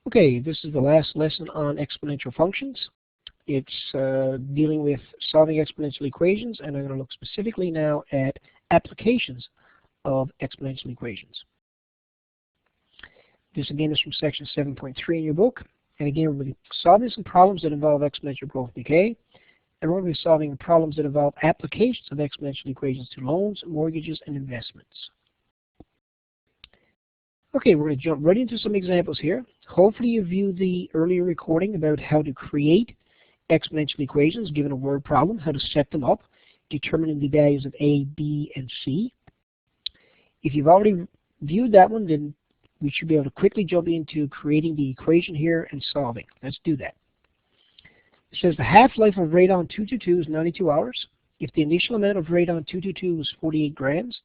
Okay, this is the last lesson on exponential functions. It's dealing with solving exponential equations, and I'm going to look specifically now at applications of exponential equations. This again is from section 7.3 in your book, and again we're going to be solving some problems that involve exponential growth and decay, and we're going to be solving problems that involve applications of exponential equations to loans, mortgages, and investments. Okay, we're going to jump right into some examples here. Hopefully you viewed the earlier recording about how to create exponential equations given a word problem, how to set them up, determining the values of A, B, and C. If you've already viewed that one, then we should be able to quickly jump into creating the equation here and solving. Let's do that. It says the half-life of radon-222 is 92 hours. If the initial amount of radon-222 was 48 grams,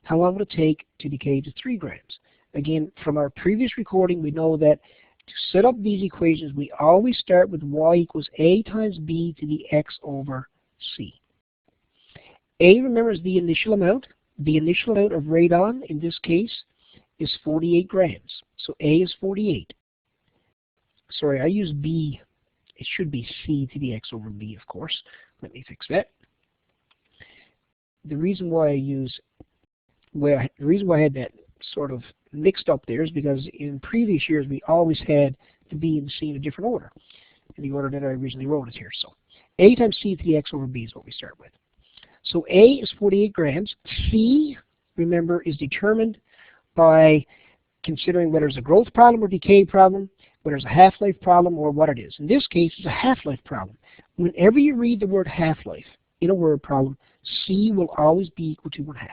how long would it take to decay to 3 grams? Again, from our previous recording, we know that to set up these equations, we always start with y equals a times b to the x over c. A, remember, is the initial amount. The initial amount of radon, in this case, is 48 grams. So A is 48. Sorry, I use b. It should be c to the x over b, of course. Let me fix that. The reason why I had that sort of mixed up there is because in previous years we always had the b and the c in a different order, in the order that I originally wrote it here. So a times c to the x over b is what we start with. So a is 48 grams. C, remember, is determined by considering whether it's a growth problem or decay problem, whether it's a half-life problem, or what it is. In this case, it's a half-life problem. Whenever you read the word half-life in a word problem, c will always be equal to 1/2.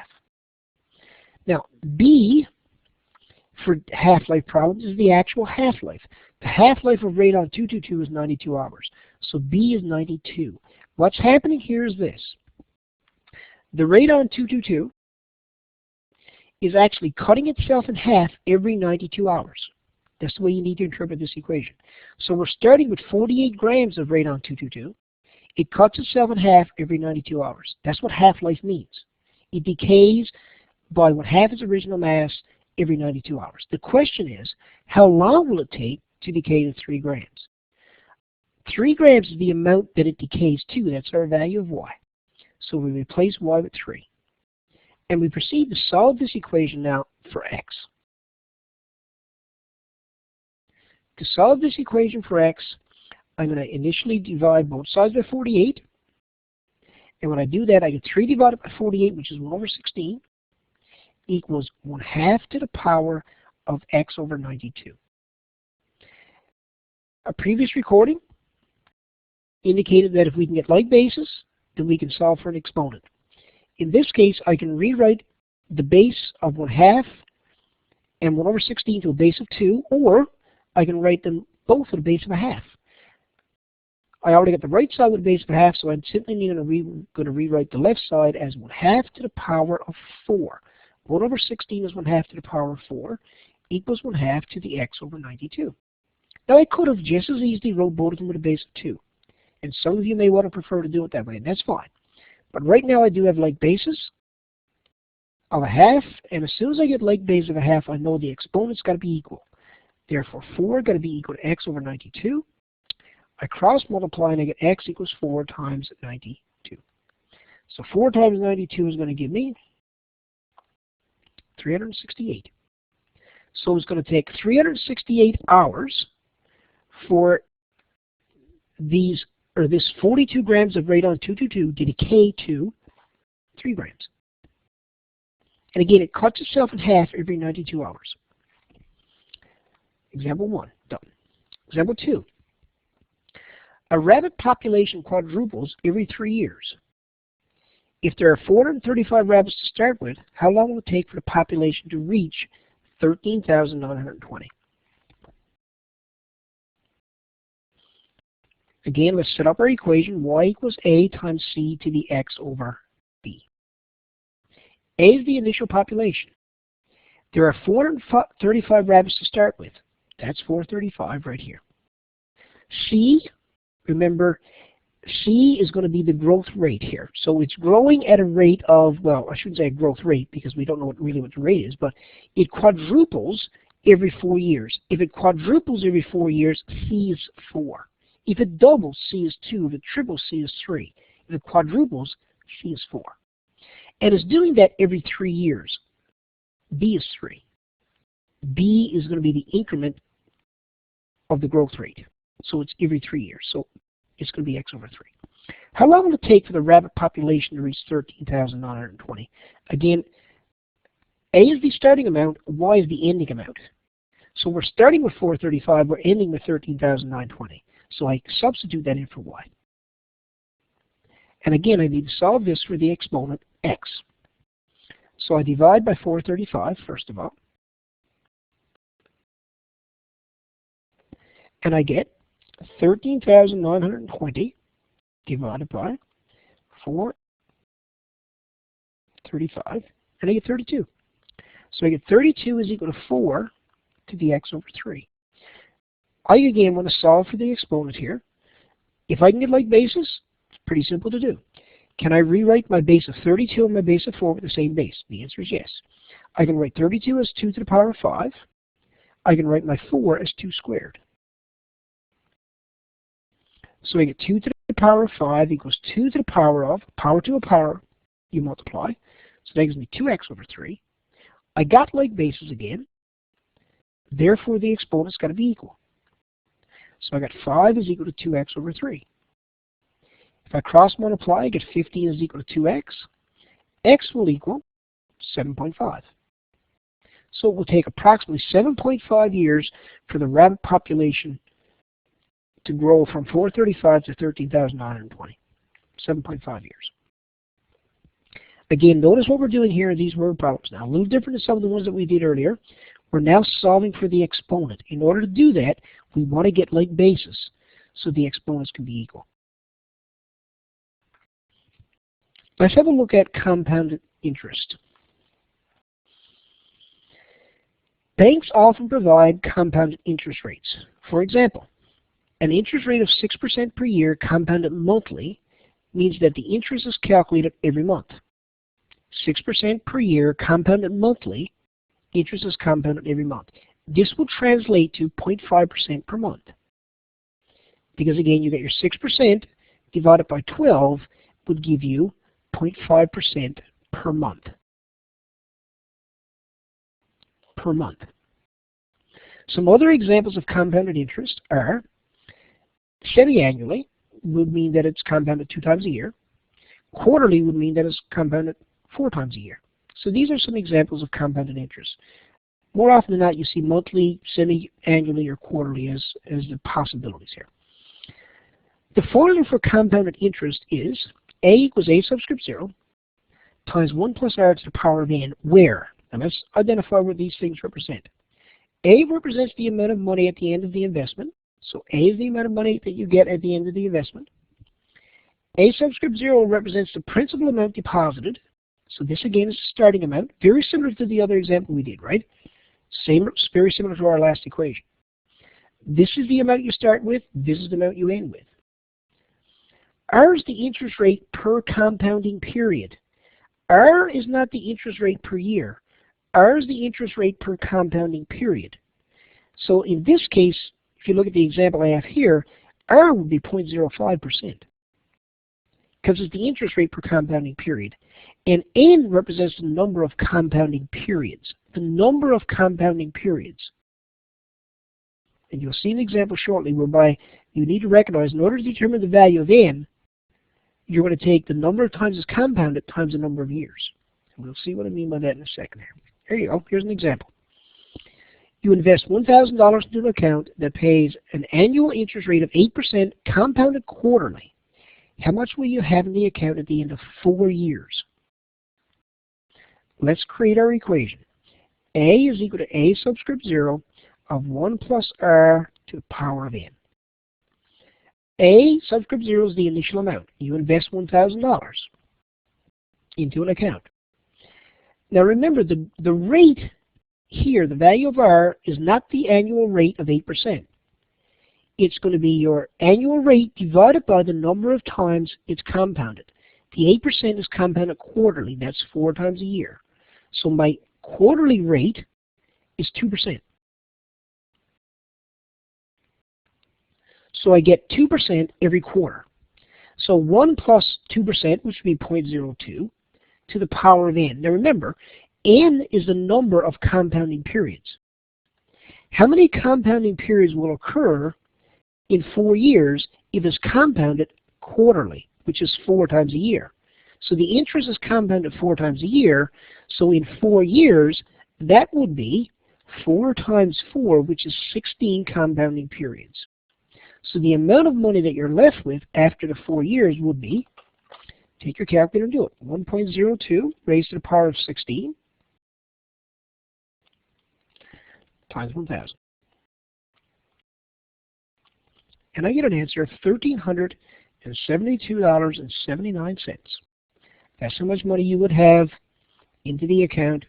Now, B for half-life problems is the actual half-life. The half-life of radon-222 is 92 hours. So B is 92. What's happening here is this. The radon-222 is actually cutting itself in half every 92 hours. That's the way you need to interpret this equation. So we're starting with 48 grams of radon-222. It cuts itself in half every 92 hours. That's what half-life means. It decays by 1/2 its original mass every 92 hours. The question is, how long will it take to decay to 3 grams? 3 grams is the amount that it decays to. That's our value of y. So we replace y with 3. And we proceed to solve this equation now for x. To solve this equation for x, I'm going to initially divide both sides by 48. And when I do that, I get 3 divided by 48, which is 1 over 16. Equals 1/2 to the power of x over 92. A previous recording indicated that if we can get like bases, then we can solve for an exponent. In this case, I can rewrite the base of 1/2 and 1 over 16 to a base of 2, or I can write them both at a base of 1/2. I already got the right side with a base of 1/2, so I'm simply going to rewrite the left side as 1/2 to the power of 4. 1 over 16 is 1/2 to the power of 4, equals 1/2 to the x over 92. Now I could have just as easily wrote both of them with a base of 2. And some of you may want to prefer to do it that way, and that's fine. But right now I do have like bases of 1/2, and as soon as I get like base of 1/2, I know the exponent's got to be equal. Therefore 4 got to be equal to x over 92. I cross multiply and I get x equals 4 times 92. So 4 times 92 is going to give me 368. So it's going to take 368 hours for this 42 grams of radon-222 to decay to 3 grams. And again, it cuts itself in half every 92 hours. Example 1, done. Example 2. A rabbit population quadruples every 3 years. If there are 435 rabbits to start with, how long will it take for the population to reach 13,920? Again, let's set up our equation. Y equals a times c to the x over b. A is the initial population. There are 435 rabbits to start with. That's 435 right here. C, remember, C is going to be the growth rate here. So it's growing at a rate of, well, I shouldn't say a growth rate because we don't know really what the rate is, but it quadruples every 4 years. If it quadruples every 4 years, C is 4. If it doubles, C is 2. If it triples, C is 3. If it quadruples, C is 4. And it's doing that every 3 years. B is 3. B is going to be the increment of the growth rate. So it's every 3 years. So it's going to be x over 3. How long will it take for the rabbit population to reach 13,920? Again, A is the starting amount, Y is the ending amount. So we're starting with 435, we're ending with 13,920. So I substitute that in for Y. And again, I need to solve this for the exponent x. So I divide by 435, first of all. And I get 13,920 divided by 435, and I get 32. So I get 32 is equal to 4 to the x over 3. I again want to solve for the exponent here. If I can get like bases, it's pretty simple to do. Can I rewrite my base of 32 and my base of 4 with the same base? The answer is yes. I can write 32 as 2 to the power of 5. I can write my 4 as 2 squared. So I get 2 to the power of 5 equals 2 to the power of, power to a power, you multiply. So that gives me 2x over 3. I got like bases again. Therefore, the exponent's got to be equal. So I got 5 is equal to 2x over 3. If I cross multiply, I get 15 is equal to 2x. X will equal 7.5. So it will take approximately 7.5 years for the rabbit population to grow from 435 to 13,920. 7.5 years. Again, notice what we're doing here in these word problems now. A little different than some of the ones that we did earlier. We're now solving for the exponent. In order to do that, we want to get like bases so the exponents can be equal. Let's have a look at compounded interest. Banks often provide compounded interest rates. For example, an interest rate of 6% per year compounded monthly means that the interest is calculated every month. 6% per year compounded monthly, interest is compounded every month. This will translate to 0.5% per month. Because again, you get your 6% divided by 12 would give you 0.5% per month. Per month. Some other examples of compounded interest are semi-annually would mean that it's compounded 2 times a year. Quarterly would mean that it's compounded 4 times a year. So these are some examples of compounded interest. More often than not, you see monthly, semi-annually, or quarterly as the possibilities here. The formula for compounded interest is A equals A subscript 0 times 1 plus R to the power of n, where? And let's identify what these things represent. A represents the amount of money at the end of the investment. So A is the amount of money that you get at the end of the investment. A subscript 0 represents the principal amount deposited. So this again is the starting amount, very similar to the other example we did, right? Very similar to our last equation. This is the amount you start with, this is the amount you end with. R is the interest rate per compounding period. R is not the interest rate per year. R is the interest rate per compounding period. So in this case, if you look at the example I have here, R would be 0.05%. Because it's the interest rate per compounding period. And N represents the number of compounding periods. The number of compounding periods. And you'll see an example shortly whereby you need to recognize in order to determine the value of N, you're going to take the number of times it's compounded times the number of years. And we'll see what I mean by that in a second here. Here you go. Here's an example. You invest $1,000 into an account that pays an annual interest rate of 8% compounded quarterly. How much will you have in the account at the end of 4 years? Let's create our equation. A is equal to A subscript 0 of 1 plus R to the power of n. A subscript 0 is the initial amount. You invest $1,000 into an account. Now remember, the rate here, the value of R, is not the annual rate of 8%. It's going to be your annual rate divided by the number of times it's compounded. The 8% is compounded quarterly. That's 4 times a year. So my quarterly rate is 2%. So I get 2% every quarter. So 1 plus 2%, which would be 0.02, to the power of n. Now remember, n is the number of compounding periods. How many compounding periods will occur in 4 years if it's compounded quarterly, which is 4 times a year? So the interest is compounded 4 times a year, so in 4 years, that would be 4 times 4, which is 16 compounding periods. So the amount of money that you're left with after the 4 years would be, take your calculator and do it, 1.02 raised to the power of 16 times 1,000. And I get an answer of $1,372.79. That's how much money you would have into the account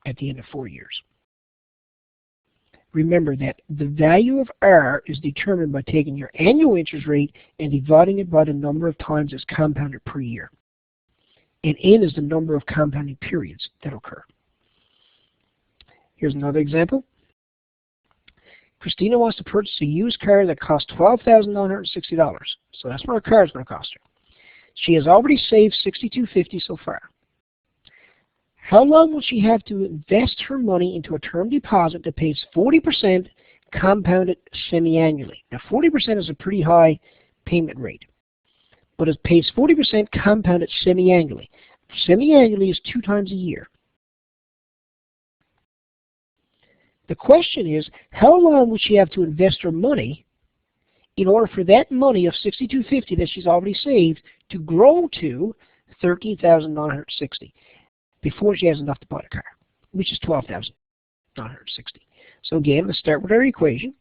at the end of 4 years. Remember that the value of R is determined by taking your annual interest rate and dividing it by the number of times it's compounded per year. And N is the number of compounding periods that occur. Here's another example. Christina wants to purchase a used car that costs $12,960. So that's what her car is going to cost her. She has already saved $6,250 so far. How long will she have to invest her money into a term deposit that pays 40% compounded semi-annually? Now 40% is a pretty high payment rate, but it pays 40% compounded semi-annually. Semi-annually is 2 times a year. The question is, how long would she have to invest her money in order for that money of $6,250 that she's already saved to grow to $13,960 before she has enough to buy a car, which is $12,960. So again, let's start with our equation.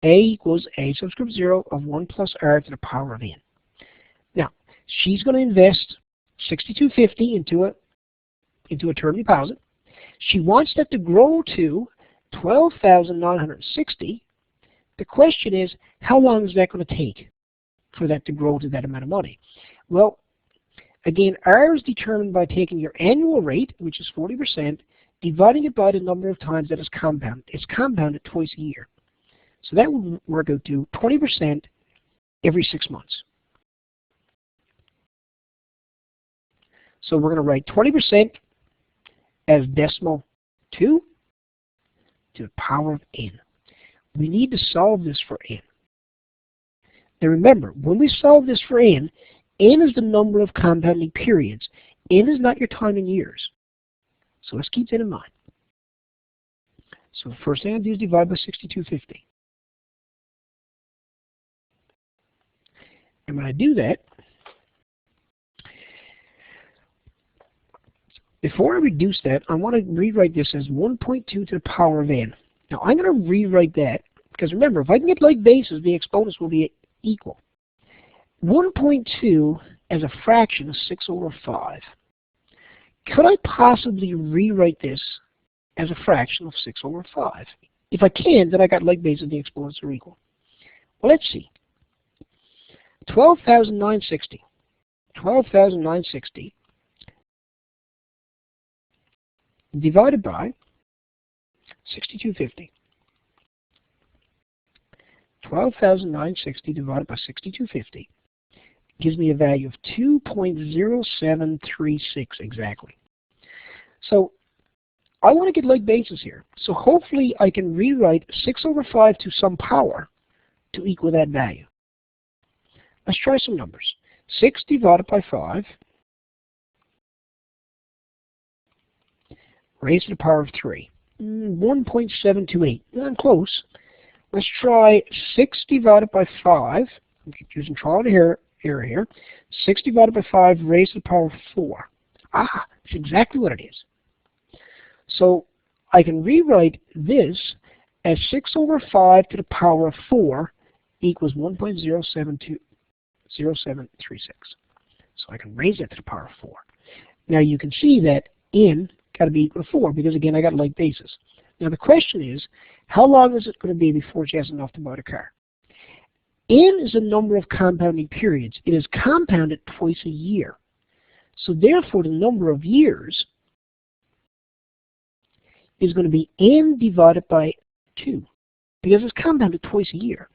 A equals A subscript 0 of 1 plus R to the power of n. Now, she's going to invest $6,250 into a term deposit. She wants that to grow to $12,960. The question is, how long is that going to take for that to grow to that amount of money? Well, again, R is determined by taking your annual rate, which is 40%, dividing it by the number of times that it's compounded. It's compounded twice a year. So that would work out to 20% every 6 months. So we're going to write 20% as decimal 2 to the power of n. We need to solve this for n. Now remember, when we solve this for n is the number of compounding periods. N is not your time in years. So let's keep that in mind. So the first thing I do is divide by 6,250. And when I do that, before I reduce that, I want to rewrite this as 1.2 to the power of n. Now I'm going to rewrite that, because remember, if I can get like bases, the exponents will be equal. 1.2 as a fraction is 6 over 5. Could I possibly rewrite this as a fraction of 6 over 5? If I can, then I got like bases, the exponents are equal. Well, let's see. 12,960. 12,960 divided by 6,250. 12,960 divided by 6,250 gives me a value of 2.0736 exactly. So I want to get like bases here. So hopefully I can rewrite 6 over 5 to some power to equal that value. Let's try some numbers. 6 divided by 5 raised to the power of 3. 1.728. I'm close. Let's try 6 divided by 5. I'm using trial and error here. 6 divided by 5 raised to the power of 4. Ah, that's exactly what it is. So I can rewrite this as 6 over 5 to the power of 4 equals 1.0736. So I can raise that to the power of 4. Now you can see that n got to be equal to 4 because, again, I got like bases. Now the question is, how long is it going to be before she has enough to buy the car? N is the number of compounding periods. It is compounded twice a year. So therefore, the number of years is going to be n divided by 2 because it's compounded twice a year.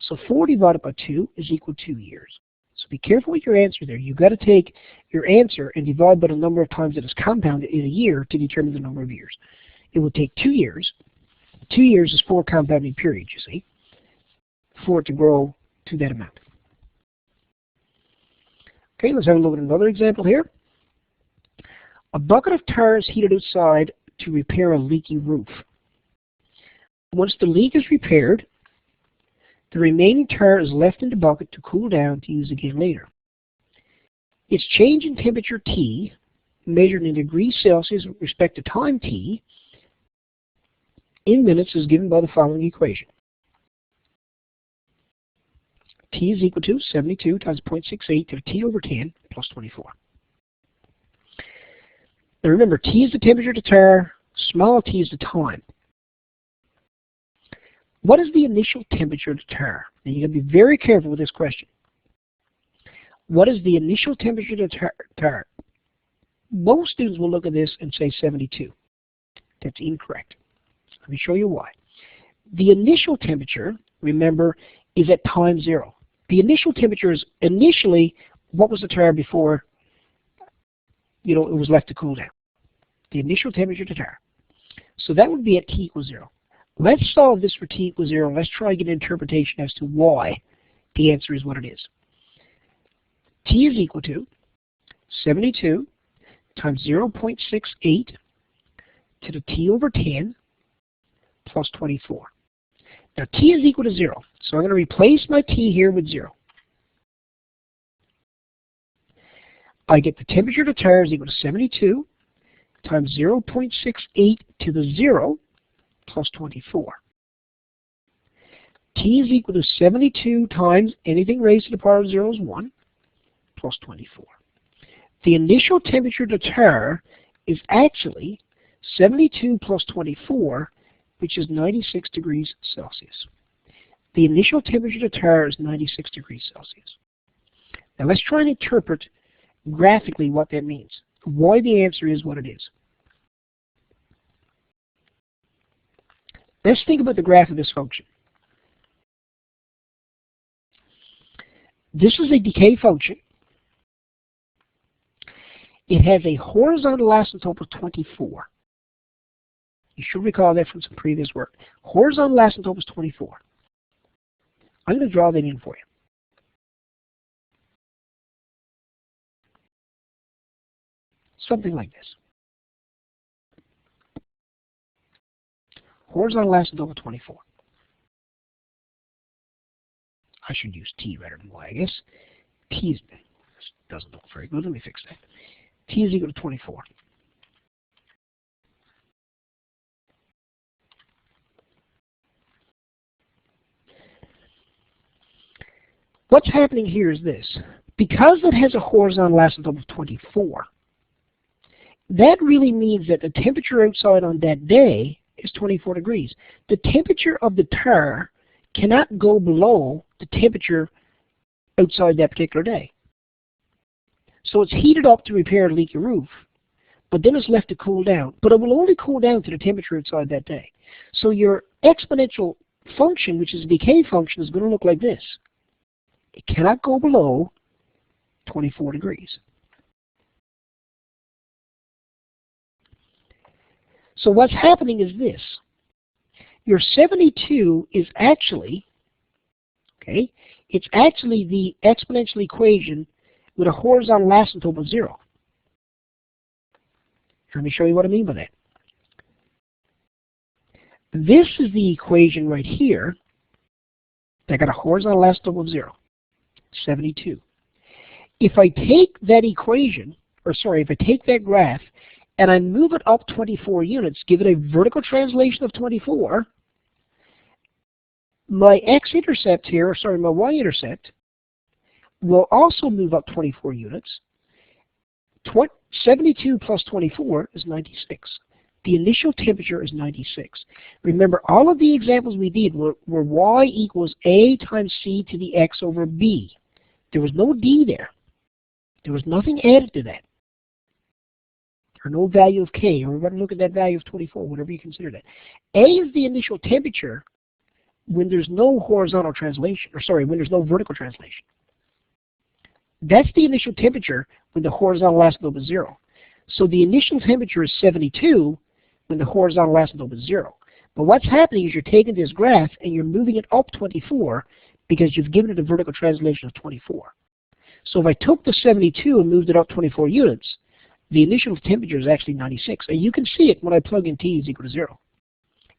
So 4 divided by 2 is equal to 2 years. So be careful with your answer there. You've got to take your answer and divide by the number of times it is compounded in a year to determine the number of years. It would take 2 years. 2 years is 4 compounding periods, you see, for it to grow to that amount. Okay, let's have a look at another example here. A bucket of tar is heated outside to repair a leaky roof. Once the leak is repaired, the remaining tar is left in the bucket to cool down to use again later. Its change in temperature T, measured in degrees Celsius with respect to time T, in minutes is given by the following equation. T is equal to 72 times 0.68 to the T over 10 plus 24. Now remember, T is the temperature of the tar, small t is the time. What is the initial temperature of the tar? Now you got to be very careful with this question. What is the initial temperature of the tar? Most students will look at this and say 72. That's incorrect. Let me show you why. The initial temperature, remember, is at time 0. The initial temperature is initially what was the tar before it was left to cool down. The initial temperature of the tar. So that would be at T equals 0. Let's solve this for T equals 0. Let's try to get an interpretation as to why the answer is what it is. T is equal to 72 times 0.68 to the T over 10 plus 24. Now T is equal to 0, so I'm going to replace my T here with 0. I get the temperature of the tar is equal to 72 times 0.68 to the 0 plus 24. T is equal to 72 times anything raised to the power of 0 is 1 plus 24. The initial temperature of the tar is actually 72 plus 24, which is 96 degrees Celsius. The initial temperature of the tar is 96 degrees Celsius. Now let's try and interpret graphically what that means, why the answer is what it is. Let's think about the graph of this function. This is a decay function. It has a horizontal asymptote of 24. You should recall that from some previous work. Horizontal asymptote is 24. I'm going to draw that in for you. Something like this. Horizontal asymptote of 24. I should use T rather than Y, I guess. T doesn't look very good. Let me fix that. T is equal to 24. What's happening here is this. Because it has a horizontal asymptote of 24, that really means that the temperature outside on that day is 24 degrees. The temperature of the tar cannot go below the temperature outside that particular day. So it's heated up to repair a leaky roof, but then it's left to cool down. But it will only cool down to the temperature outside that day. So your exponential function, which is a decay function, is going to look like this. It cannot go below 24 degrees. So what's happening is this. Your 72 is actually, it's actually the exponential equation with a horizontal asymptote of 0. Let me show you what I mean by that. This is the equation right here that got a horizontal asymptote of 0, 72. If I take that equation, if I take that graph and I move it up 24 units, give it a vertical translation of 24, my x-intercept here, my y-intercept, will also move up 24 units. 72 plus 24 is 96. The initial temperature is 96. Remember, all of the examples we did were y equals a times c to the x over b. There was no d there. There was nothing added to that. Or no value of k, or we're going to look at that value of 24, whatever you consider that. A is the initial temperature when there's no horizontal translation, or sorry, when there's no vertical translation. That's the initial temperature when the horizontal asymptote is 0. So the initial temperature is 72 when the horizontal asymptote is 0. But what's happening is you're taking this graph and you're moving it up 24 because you've given it a vertical translation of 24. So if I took the 72 and moved it up 24 units, the initial temperature is actually 96. And you can see it when I plug in T is equal to 0.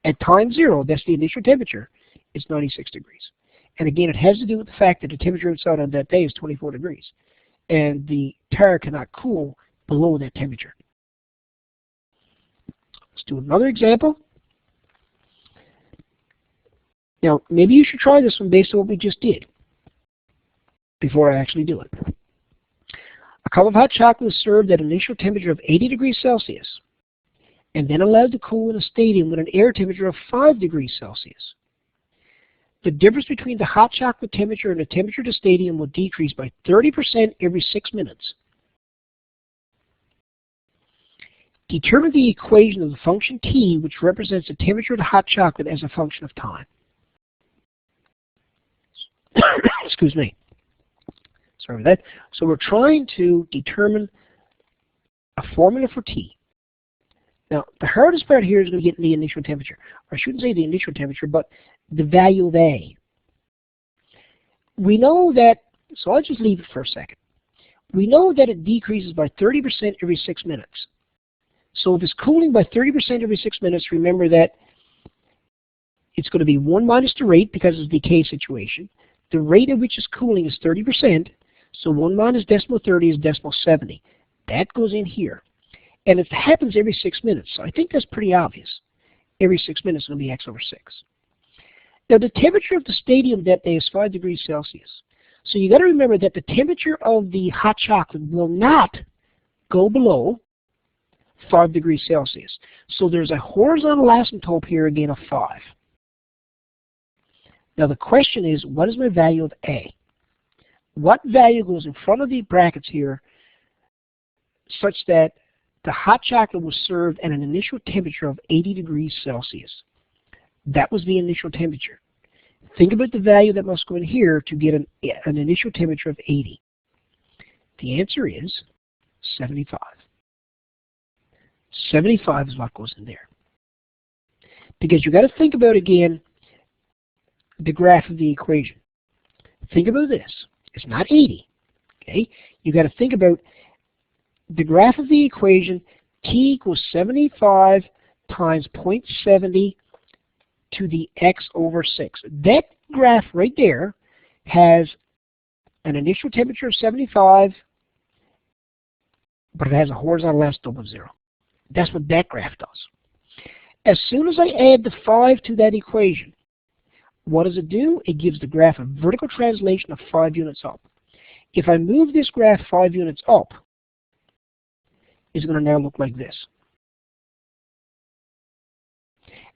At time 0, that's the initial temperature, it's 96 degrees. And again, it has to do with the fact that the temperature outside on that day is 24 degrees. And the tire cannot cool below that temperature. Let's do another example. Now, maybe you should try this one based on what we just did before I actually do it. A cup of hot chocolate is served at an initial temperature of 80 degrees Celsius and then allowed to cool in a stadium with an air temperature of 5 degrees Celsius. The difference between the hot chocolate temperature and the temperature of the stadium will decrease by 30% every 6 minutes. Determine the equation of the function T, which represents the temperature of the hot chocolate as a function of time. Excuse me. Sorry for that. So we're trying to determine a formula for T. Now, the hardest part here is going to get the initial temperature. Or I shouldn't say the initial temperature, but the value of A. We know that, so I'll just leave it for a second. We know that it decreases by 30% every 6 minutes. So if it's cooling by 30% every 6 minutes, remember that it's going to be 1 minus the rate because it's a decay situation. The rate at which it's cooling is 30%, so 1 minus decimal 30 is decimal 70. That goes in here. And it happens every 6 minutes, so I think that's pretty obvious. Every 6 minutes is going to be x over 6. Now the temperature of the stadium that day is 5 degrees Celsius. So you got to remember that the temperature of the hot chocolate will not go below 5 degrees Celsius. So there's a horizontal asymptote here again of 5. Now the question is, what is my value of A? What value goes in front of the brackets here such that the hot chocolate was served at an initial temperature of 80 degrees Celsius? That was the initial temperature. Think about the value that must go in here to get an initial temperature of 80. The answer is 75. 75 is what goes in there. Because you got to think about, again, the graph of the equation. Think about this. It's not 80. Okay? You got to think about the graph of the equation. T equals 75 times 0.70 to the x over 6. That graph right there has an initial temperature of 75, but it has a horizontal asymptote of 0. That's what that graph does. As soon as I add the 5 to that equation, what does it do? It gives the graph a vertical translation of 5 units up. If I move this graph 5 units up, it's going to now look like this.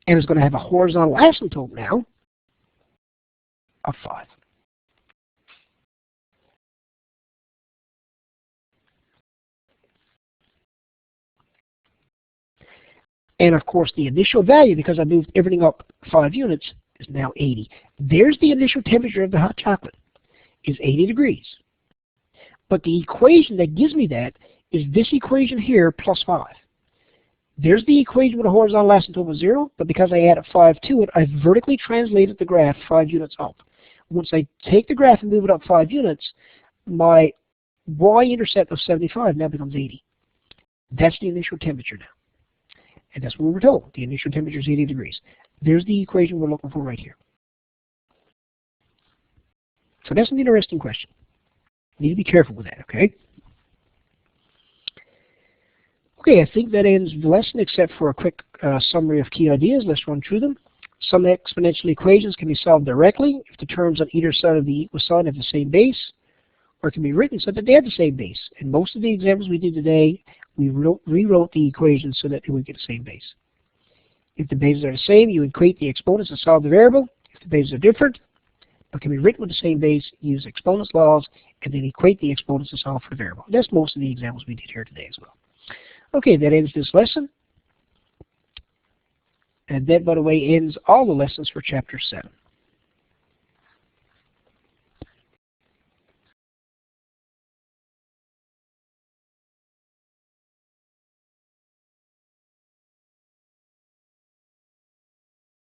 And it's going to have a horizontal asymptote now of 5. And of course the initial value, because I moved everything up 5 units, is now 80. There's the initial temperature of the hot chocolate, is 80 degrees. But the equation that gives me that is this equation here plus 5. There's the equation with a horizontal asymptote of 0, but because I added 5 to it, I vertically translated the graph 5 units up. Once I take the graph and move it up 5 units, my y-intercept of 75 now becomes 80. That's the initial temperature now. And that's what we were told. The initial temperature is 80 degrees. There's the equation we're looking for right here. So that's an interesting question. You need to be careful with that, okay? Okay, I think that ends the lesson except for a quick summary of key ideas. Let's run through them. Some exponential equations can be solved directly if the terms on either side of the equal sign have the same base, or it can be written so that they have the same base. In most of the examples we did today, we rewrote the equations so that they would get the same base. If the bases are the same, you equate the exponents and solve the variable. If the bases are different, but can be written with the same base, use exponents laws, and then equate the exponents and solve for the variable. That's most of the examples we did here today as well. Okay, that ends this lesson. And that, by the way, ends all the lessons for Chapter 7.